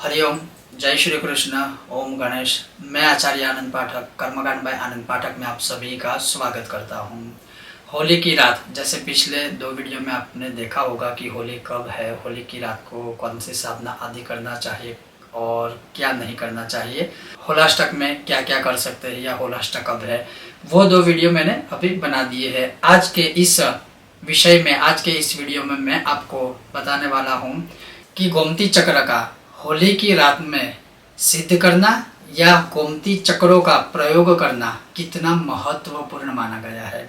हरिओम, जय श्री कृष्ण, ओम गणेश। मैं आचार्य आनंद पाठक, कर्मकांड बाय आनंद पाठक में आप सभी का स्वागत करता हूँ। होली की रात, जैसे पिछले 2 वीडियो में आपने देखा होगा कि होली कब है, होली की रात को कौन सी साधना आदि करना चाहिए और क्या नहीं करना चाहिए, होलाष्टक में क्या क्या कर सकते हैं या होलाष्टक कब है, वो 2 वीडियो मैंने अभी बना दिए हैं। आज के इस विषय में, आज के इस वीडियो में मैं आपको बताने वाला हूँ कि गोमती चक्र का होली की रात में सिद्ध करना या गोमती चक्रों का प्रयोग करना कितना महत्वपूर्ण माना गया है।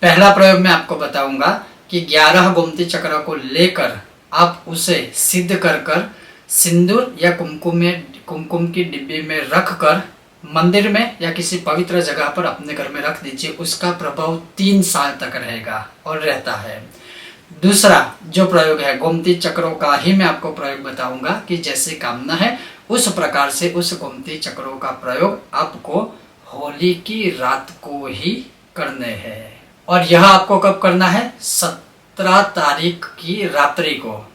पहला प्रयोग मैं आपको बताऊंगा कि 11 गोमती चक्र को लेकर आप उसे सिद्ध कर सिंदूर या कुमकुम की डिब्बी में रख कर मंदिर में या किसी पवित्र जगह पर अपने घर में रख दीजिए। उसका प्रभाव 3 साल तक रहेगा और रहता है। दूसरा जो प्रयोग है गोमती चक्रों का ही मैं आपको प्रयोग बताऊंगा कि जैसे कामना है उस प्रकार से उस गोमती चक्रों का प्रयोग आपको होली की रात को ही करने हैं। और यह आपको कब करना है? 17 तारीख की रात्रि को।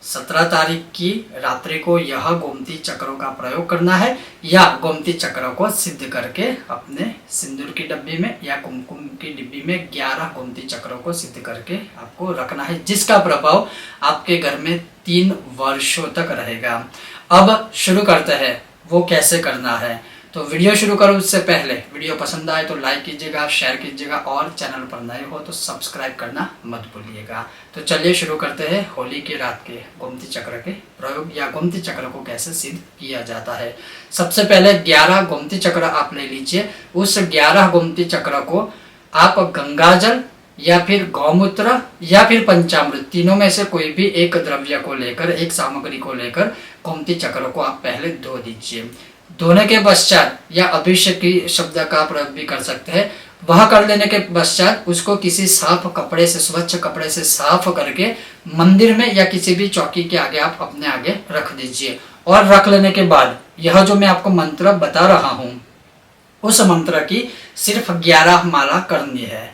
17 तारीख की रात्रि को यह गोमती चक्रों का प्रयोग करना है या गोमती चक्रों को सिद्ध करके अपने सिंदूर की डिब्बी में या कुमकुम की डिब्बी में 11 गोमती चक्रों को सिद्ध करके आपको रखना है, जिसका प्रभाव आपके घर में 3 वर्षों तक रहेगा। अब शुरू करते हैं वो कैसे करना है। तो वीडियो शुरू करूं उससे पहले वीडियो पसंद आए तो लाइक कीजिएगा, शेयर कीजिएगा और चैनल पर नए हो तो सब्सक्राइब करना मत भूलिएगा। तो चलिए शुरू करते हैं होली की रात के गोमती चक्र के प्रयोग या गोमती चक्र को कैसे सिद्ध किया जाता है। सबसे पहले 11 गोमती चक्र आप ले लीजिए। उस 11 गोमती चक्र को आप गंगाजल या फिर गौमूत्र या फिर पंचामृत, तीनों में से कोई भी एक द्रव्य को लेकर, एक सामग्री को लेकर गोमती चक्र को आप पहले धो दीजिए। धोने के पश्चात या अभिषेक की शब्द का प्रयोग भी कर सकते हैं। वह कर लेने के पश्चात उसको किसी साफ कपड़े से, स्वच्छ कपड़े से साफ करके मंदिर में या किसी भी चौकी के आगे आप अपने आगे रख दीजिए। और रख लेने के बाद यह जो मैं आपको मंत्र बता रहा हूं, उस मंत्र की सिर्फ 11 माला करनी है।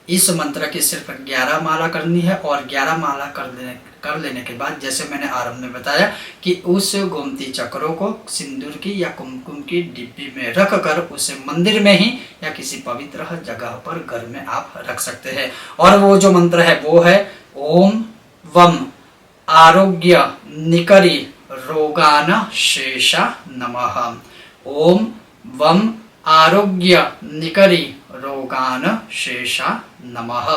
इस मंत्र की सिर्फ 11 माला करनी है और 11 माला कर लेने के बाद, जैसे मैंने आरंभ में बताया कि उस गोमती चक्रों को सिंदूर की या कुमकुम की डिब्बी में रख कर उसे मंदिर में ही या किसी पवित्र जगह पर घर में आप रख सकते हैं। और वो जो मंत्र है वो है ओम वम आरोग्य निकरी रोगान शेषा नमः। ओम वम आरोग्य निकरी रोगान शेषा नमः।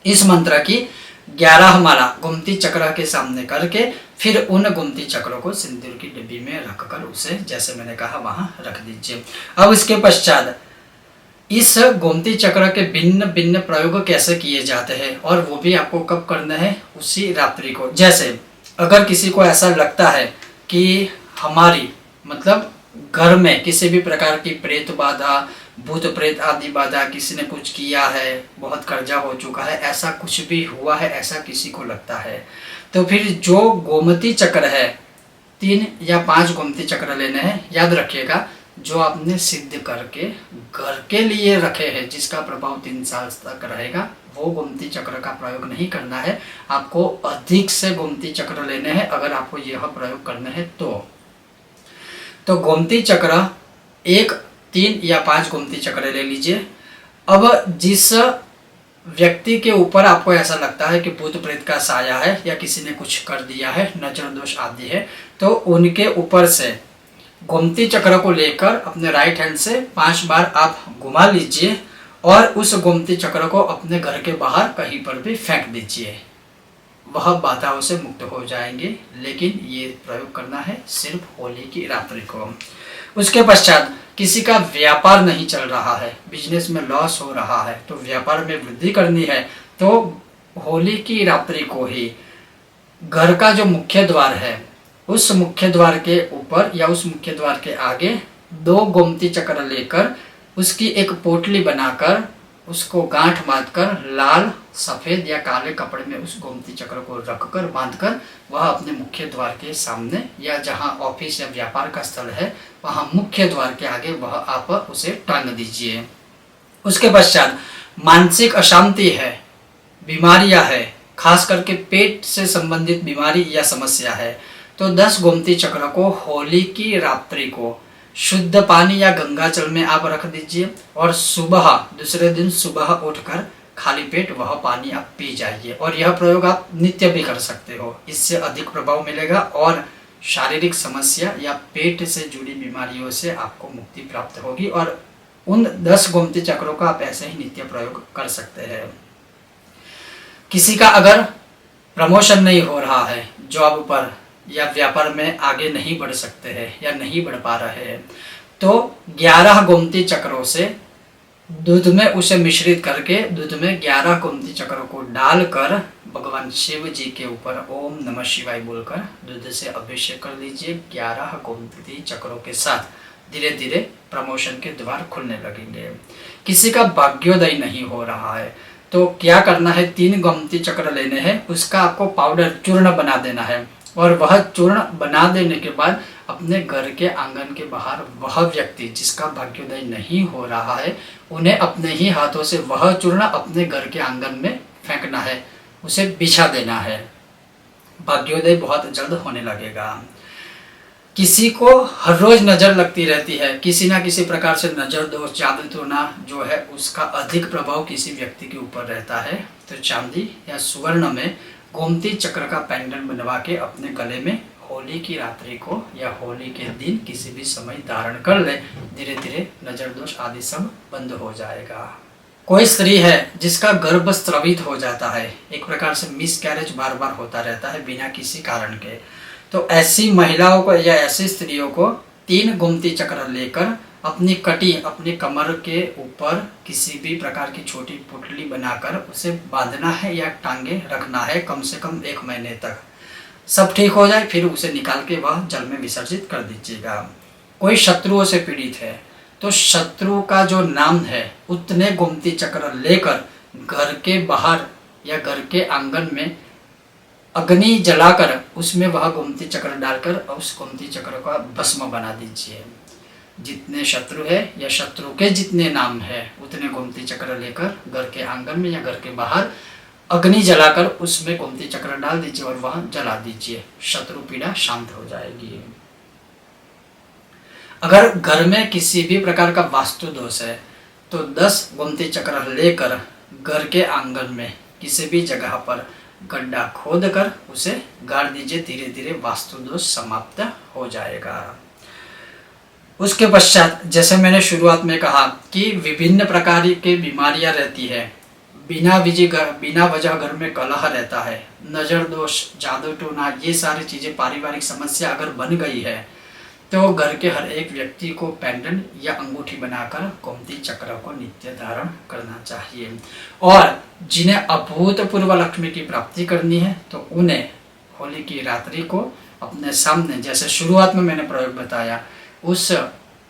इस मंत्र की 11 माला गोमती चक्र के सामने करके फिर उन गोमती चक्रों को सिंदूर की डिब्बी में रखकर उसे, जैसे मैंने कहा, वहां रख दीजिए। अब इसके पश्चात इस गोमती चक्र के भिन्न भिन्न प्रयोग कैसे किए जाते हैं और वो भी आपको कब करना है, उसी रात्रि को। जैसे अगर किसी को ऐसा लगता है कि हमारी मतलब घर में किसी भी प्रकार की प्रेत बाधा, भूत प्रेत आदि बाधा, किसी ने कुछ किया है, बहुत कर्जा हो चुका है, ऐसा कुछ भी हुआ है, ऐसा किसी को लगता है, तो फिर जो गोमती चक्र है 3 या 5 गोमती चक्र लेने हैं। याद रखिएगा, जो आपने सिद्ध करके घर के लिए रखे हैं, जिसका प्रभाव 3 साल तक रहेगा, वो गोमती चक्र का प्रयोग नहीं करना है। आपको अधिक से गोमती चक्र लेने हैं अगर आपको यह प्रयोग करने हैं तो गोमती चक्र 1, 3 या 5 गोमती चक्र ले लीजिए। अब जिस व्यक्ति के ऊपर आपको ऐसा लगता है कि भूत प्रेत का साया है या किसी ने कुछ कर दिया है, नजर दोष आदि है, तो उनके ऊपर से गोमती चक्र को लेकर अपने राइट हैंड से 5 बार आप घुमा लीजिए और उस गोमती चक्र को अपने घर के बाहर कहीं पर भी फेंक दीजिए। वह बाधाओं से मुक्त हो जाएंगे। लेकिन ये प्रयोग करना है सिर्फ होली की रात्रि को। उसके पश्चात किसी का व्यापार नहीं चल रहा है, बिजनेस में लॉस हो रहा है, तो व्यापार में वृद्धि करनी है, तो होली की रात्रि को ही घर का जो मुख्य द्वार है, उस मुख्य द्वार के ऊपर या उस मुख्य द्वार के आगे 2 गोमती चक्र लेकर उसकी एक पोटली बनाकर उसको गांठ बांधकर लाल, सफेद या काले कपड़े में उस गोमती चक्र को रखकर बांधकर वह अपने मुख्य द्वार के सामने या जहां ऑफिस या व्यापार का स्थल है वहां मुख्य द्वार के आगे वह आप उसे टांग दीजिए। उसके पश्चात मानसिक अशांति है, बीमारियां है, खास करके पेट से संबंधित बीमारी या समस्या है, तो 10 गोमती चक्र को होली की रात्रि को शुद्ध पानी या गंगा जल में आप रख दीजिए और सुबह दूसरे दिन सुबह उठकर खाली पेट वह पानी आप पी जाइए। और यह प्रयोग आप नित्य भी कर सकते हो, इससे अधिक प्रभाव मिलेगा और शारीरिक समस्या या पेट से जुड़ी बीमारियों से आपको मुक्ति प्राप्त होगी। और उन 10 गोमती चक्रों का आप ऐसे ही नित्य प्रयोग कर सकते हैं। किसी का अगर प्रमोशन नहीं हो रहा है जॉब पर या व्यापार में आगे नहीं बढ़ सकते हैं या नहीं बढ़ पा रहे हैं, तो 11 गोमती चक्रों से दूध में उसे मिश्रित करके दूध में 11 गोमती चक्रों को डालकर भगवान शिव जी के ऊपर ओम नमः शिवाय बोलकर दूध से अभिषेक कर लीजिए। 11 गोमती चक्रों के साथ धीरे धीरे प्रमोशन के द्वार खुलने लगेंगे। किसी का भाग्योदय नहीं हो रहा है तो क्या करना है, 3 गोमती चक्र लेने हैं, उसका आपको पाउडर चूर्ण बना देना है और वह चूर्ण बना देने के बाद अपने घर के आंगन के बाहर वह व्यक्ति जिसका भाग्योदय नहीं हो रहा है उन्हें अपने ही हाथों से वह चूर्ण अपने घर के आंगन में फेंकना है, उसे बिछा देना है। भाग्योदय बहुत जल्द होने लगेगा। किसी को हर रोज नजर लगती रहती है, किसी ना किसी प्रकार से नजर दोष जादू टोना जो है उसका अधिक प्रभाव किसी व्यक्ति के ऊपर रहता है, तो चांदी या स्वर्ण में गोमती चक्र का पेंडेंट बनवा के अपने गले में होली की रात्रि को या होली के दिन किसी भी समय धारण कर ले, धीरे धीरे नजर दोष आदि सब बंद हो जाएगा। कोई स्त्री है जिसका गर्भ स्रावित हो जाता है, एक प्रकार से मिस कैरेज बार बार होता रहता है बिना किसी कारण के, तो ऐसी महिलाओं को या ऐसी स्त्रियों को 3 गोमती चक्र लेकर अपनी कटी अपने कमर के ऊपर किसी भी प्रकार की छोटी पुतली बनाकर उसे बांधना है या टांगे रखना है कम से कम 1 महीने तक। सब ठीक हो जाए फिर उसे निकाल के वह जल में विसर्जित कर दीजिएगा। कोई शत्रुओं से पीड़ित है तो शत्रु का जो नाम है उतने गोमती चक्र लेकर घर के बाहर या घर के आंगन में अग्नि जलाकर उसमें वह गोमती चक्र डालकर उस गोमती चक्र का भस्म बना दीजिए। जितने शत्रु है या शत्रु के जितने नाम है उतने गोमती चक्र लेकर घर के आंगन में या घर के बाहर अग्नि जलाकर उसमें गोमती चक्र डाल दीजिए और वह जला दीजिए, शत्रु पीड़ा शांत हो जाएगी। अगर घर में किसी भी प्रकार का वास्तु दोष है तो 10 गोमती चक्र लेकर घर के आंगन में किसी भी जगह पर गड्ढा खोद कर उसे गाड़ दीजिए, धीरे धीरे वास्तु दोष समाप्त हो जाएगा। उसके पश्चात जैसे मैंने शुरुआत में कहा कि विभिन्न प्रकार की बीमारियां रहती है, बिना वजह घर में कलह रहता है, नजर दोष जादू टोना ये सारी चीजें पारिवारिक समस्या अगर बन गई है तो घर के हर एक व्यक्ति को पेंडेंट या अंगूठी बनाकर गोमती चक्र को नित्य धारण करना चाहिए। और जिन्हें अभूतपूर्व लक्ष्मी की प्राप्ति करनी है तो उन्हें होली की रात्रि को अपने सामने जैसे शुरुआत में मैंने प्रयोग बताया उस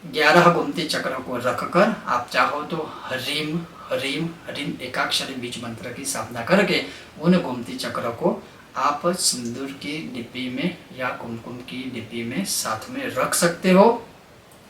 11 गोमती चक्र को रखकर आप चाहो तो हरीम हरीम हरीम एकाक्षरी बीज मंत्र की साधना करके उन गोमती चक्र को आप सिंदूर की डिब्बी में या कुमकुम की डिब्बी में साथ में रख सकते हो,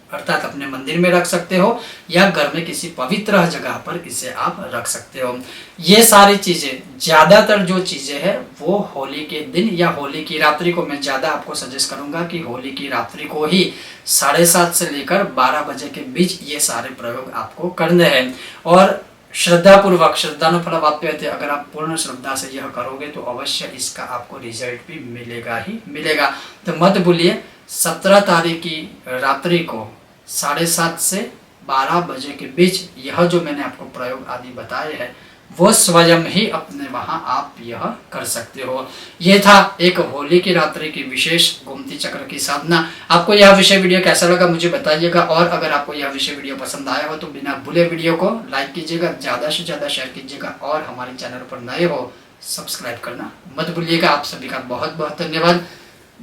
अर्थात अपने मंदिर में रख सकते हो या घर में किसी पवित्र जगह पर इसे आप रख सकते हो। ये सारी चीजें ज्यादातर जो चीजें हैं वो होली के दिन या होली की रात्रि को मैं ज्यादा आपको सजेस्ट करूंगा कि होली की रात्रि को ही 7:30 से लेकर 12 बजे के बीच ये सारे प्रयोग आपको करने हैं। और श्रद्धापूर्वक श्रद्धानुफलवाप्य थे, अगर आप पूर्ण श्रद्धा से यह करोगे तो अवश्य इसका आपको रिजल्ट भी मिलेगा ही मिलेगा। तो मत भूलिए 17 तारीख की रात्रि को 7:30 से 12 बजे के बीच यह जो मैंने आपको प्रयोग आदि बताए हैं वो स्वयं ही अपने वहां आप यह कर सकते हो। ये था एक होली की रात्रि की विशेष गोमती चक्र की साधना। आपको यह विषय वीडियो कैसा लगा मुझे बताइएगा, और अगर आपको यह विषय वीडियो पसंद आया हो तो बिना भूले वीडियो को लाइक कीजिएगा, ज़्यादा से ज़्यादा शेयर कीजिएगा, और हमारे चैनल पर नए हो सब्सक्राइब करना मत भूलिएगा। आप सभी का बहुत बहुत धन्यवाद।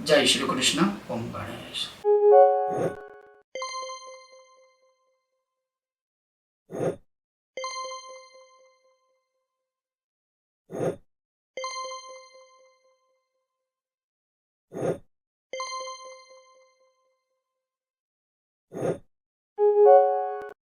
जय श्री कृष्ण। ओम गणेश।